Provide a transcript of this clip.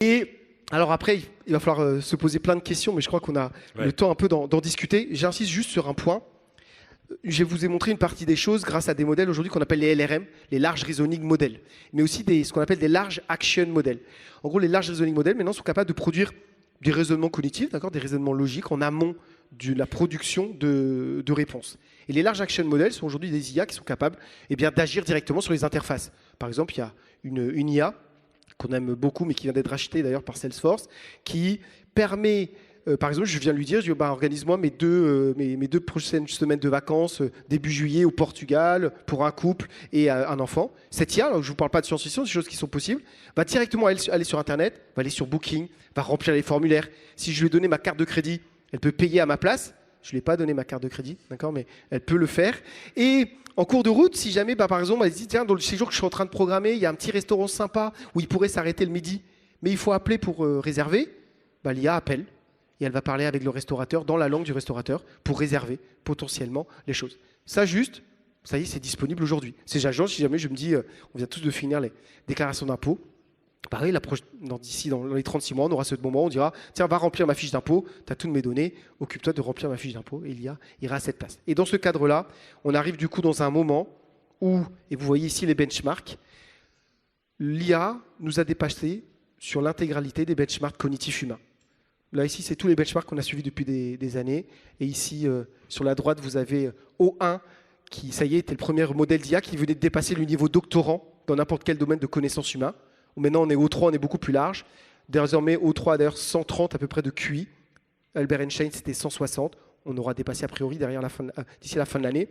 Et alors après, il va falloir se poser plein de questions, mais je crois qu'on a le temps un peu d'en discuter. J'insiste juste sur un point. Je vous ai montré une partie des choses grâce à des modèles aujourd'hui qu'on appelle les LRM, les Large Reasoning Models, mais aussi ce qu'on appelle des Large Action Models. En gros, les Large Reasoning Models, maintenant, sont capables de produire des raisonnements cognitifs, des raisonnements logiques en amont de la production de réponses. Et les Large Action Models sont aujourd'hui des IA qui sont capables d'agir directement sur les interfaces. Par exemple, il y a une IA qu'on aime beaucoup, mais qui vient d'être rachetée d'ailleurs par Salesforce, qui permet... par exemple, je viens lui dire, organise-moi mes deux prochaines semaines de vacances, début juillet au Portugal, pour un couple et un enfant. Cette IA, alors je ne vous parle pas de science-fiction, c'est des choses qui sont possibles, va directement aller sur Internet, va aller sur Booking, va remplir les formulaires. Si je lui ai donné ma carte de crédit, elle peut payer à ma place. Je ne lui ai pas donné ma carte de crédit, d'accord, mais elle peut le faire. Et en cours de route, si jamais, par exemple, elle dit, tiens, dans le séjour que je suis en train de programmer, il y a un petit restaurant sympa où il pourrait s'arrêter le midi, mais il faut appeler pour réserver, l'IA appelle. Et elle va parler avec le restaurateur dans la langue du restaurateur pour réserver potentiellement les choses. Ça juste, ça y est, c'est disponible aujourd'hui. C'est agent, si jamais je me dis, on vient tous de finir les déclarations d'impôts. Pareil, d'ici dans les 36 mois, on aura ce moment où on dira, tiens, va remplir ma fiche d'impôt, tu as toutes mes données, occupe-toi de remplir ma fiche d'impôt, et l'IA ira à cette place. Et dans ce cadre-là, on arrive du coup dans un moment où, et vous voyez ici les benchmarks, l'IA nous a dépassé sur l'intégralité des benchmarks cognitifs humains. Là, ici, c'est tous les benchmarks qu'on a suivis depuis des années. Et ici, sur la droite, vous avez O1, qui, ça y est, était le premier modèle d'IA qui venait de dépasser le niveau doctorant dans n'importe quel domaine de connaissances humaines. Maintenant, on est O3, on est beaucoup plus large. Désormais, O3 a d'ailleurs 130 à peu près de QI. Albert Einstein, c'était 160. On aura dépassé a priori d'ici la fin de l'année.